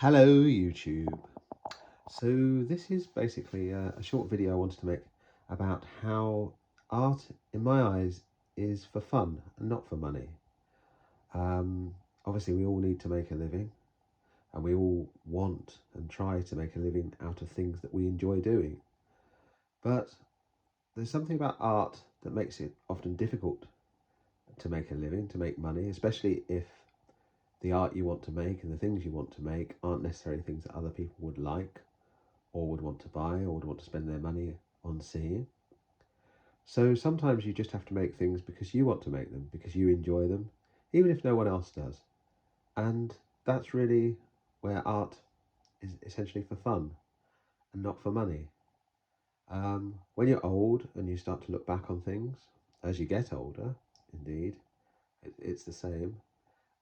Hello YouTube. So this is basically a short video I wanted to make about how art, in my eyes, is for fun and not for money. Obviously we all need to make a living and we all want and try to make a living out of things that we enjoy doing. But there's something about art that makes it often difficult to make a living, to make money, especially if the art you want to make and the things you want to make aren't necessarily things that other people would like or would want to buy or would want to spend their money on seeing. So sometimes you just have to make things because you want to make them, because you enjoy them, even if no one else does. And that's really where art is essentially for fun and not for money. When you're old and you start to look back on things, as you get older, indeed, it's the same.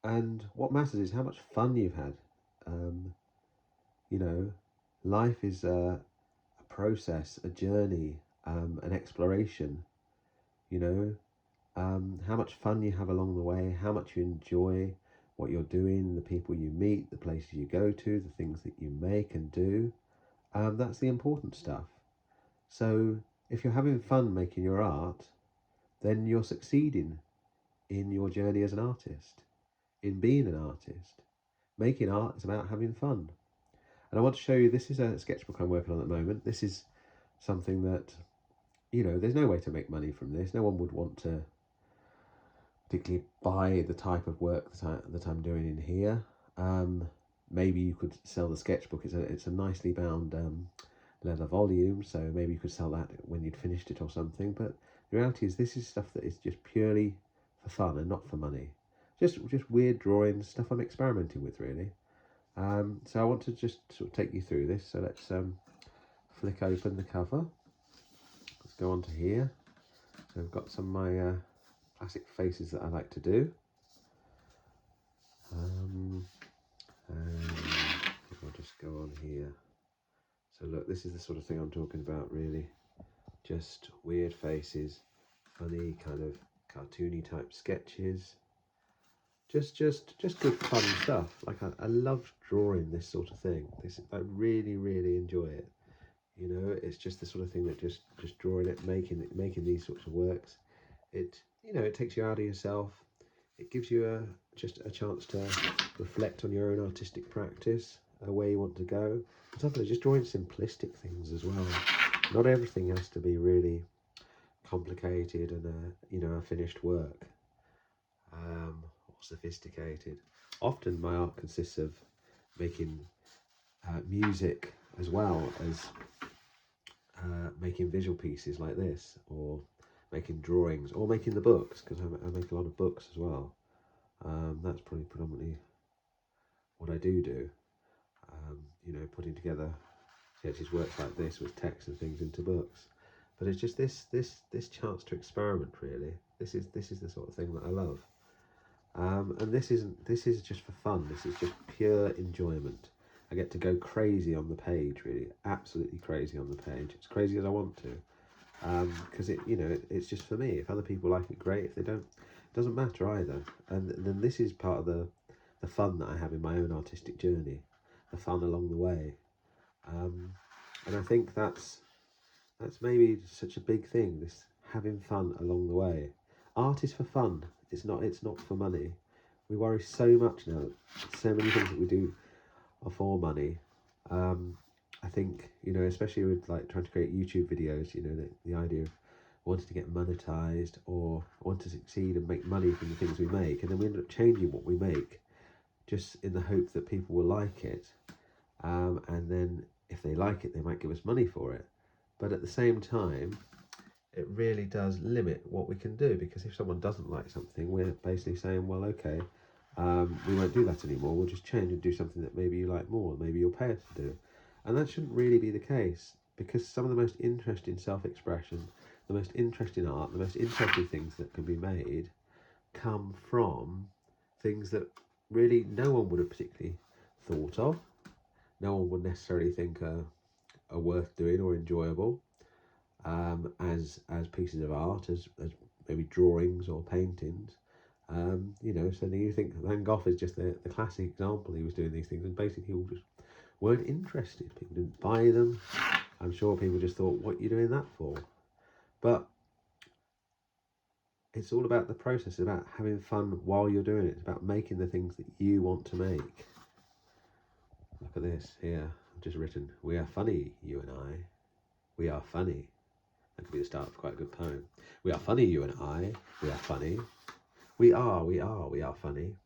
And what matters is how much fun you've had. Um, you know, life is a process, a journey, an exploration, you know, how much fun you have along the way, how much you enjoy what you're doing, the people you meet, the places you go to, the things that you make and do. That's the important stuff. So if you're having fun making your art, then you're succeeding in your journey as an artist, in being an artist. Making art is about having fun. And I want to show you, this is a sketchbook I'm working on at the moment. This is something that, there's no way to make money from this. No one would want to particularly buy the type of work that I'm doing in here. Maybe you could sell the sketchbook. It's a nicely bound leather volume, so maybe you could sell that when you'd finished it or something. But the reality is, this is stuff that is just purely for fun and not for money. Just weird drawings, stuff I'm experimenting with, really. So I want to just sort of take you through this. So let's flick open the cover. Let's go on to here. So I've got some of my classic faces that I like to do. And I'll just go on here. So look, this is the sort of thing I'm talking about, really. Just weird faces, funny kind of cartoony type sketches. Just good fun stuff. Like I love drawing this sort of thing. I really enjoy it. It's just the sort of thing that just drawing it, making these sorts of works. It takes you out of yourself. It gives you just a chance to reflect on your own artistic practice, where you want to go. And sometimes just drawing simplistic things as well. Not everything has to be really complicated and a finished work, or sophisticated. Often my art consists of making music as well as making visual pieces like this, or making drawings, or making the books, because I make a lot of books as well. That's probably predominantly what I do. Putting together sketches, works like this with text and things into books. But it's just this chance to experiment, really. This is the sort of thing that I love. And this is just for fun. This is just pure enjoyment. I get to go crazy on the page, really, absolutely crazy on the page. As crazy as I want to, because it's just for me. If other people like it, great. If they don't, it doesn't matter either. And then this is part of the fun that I have in my own artistic journey, the fun along the way. And I think that's maybe such a big thing, this having fun along the way. Art is for fun. It's not for money. We worry so much now. So many things that we do are for money. I think, especially with like trying to create YouTube videos, the idea of wanting to get monetized or want to succeed and make money from the things we make, and then we end up changing what we make just in the hope that people will like it, and then if they like it, they might give us money for it. But at the same time, it really does limit what we can do, because if someone doesn't like something, we're basically saying, well, okay, we won't do that anymore. We'll just change and do something that maybe you like more, maybe you'll pay us to do. And that shouldn't really be the case, because some of the most interesting self-expression, the most interesting art, the most interesting things that can be made come from things that really no one would have particularly thought of. No one would necessarily think are worth doing or enjoyable, as pieces of art, as maybe drawings or paintings. You know, so you think Van Gogh is just the classic example. He was doing these things, and basically people just weren't interested. People didn't buy them. I'm sure people just thought, what are you doing that for? But it's all about the process. It's about having fun while you're doing it. It's about making the things that you want to make. Look at this here. I've just written, we are funny, you and I. We are funny. That could be the start of quite a good poem. We are funny, you and I. We are funny. We are funny.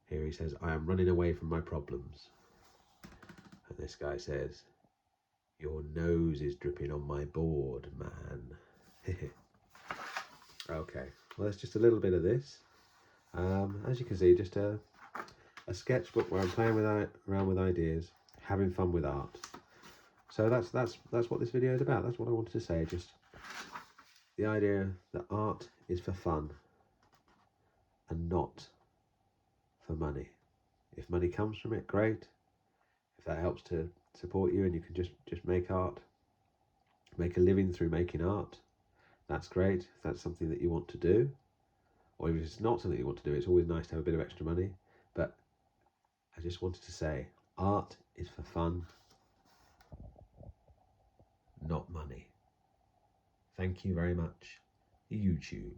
Here he says, I am running away from my problems. And this guy says, your nose is dripping on my board, man. Okay, well, that's just a little bit of this. As you can see, just a sketchbook where I'm playing around with ideas, having fun with art. So that's what this video is about. That's what I wanted to say. Just the idea that art is for fun and not for money. If money comes from it, great. If that helps to support you and you can just make art, make a living through making art, that's great. If that's something that you want to do, or if it's not something you want to do, it's always nice to have a bit of extra money. But I just wanted to say, art is for fun, not money. Thank you very much, YouTube.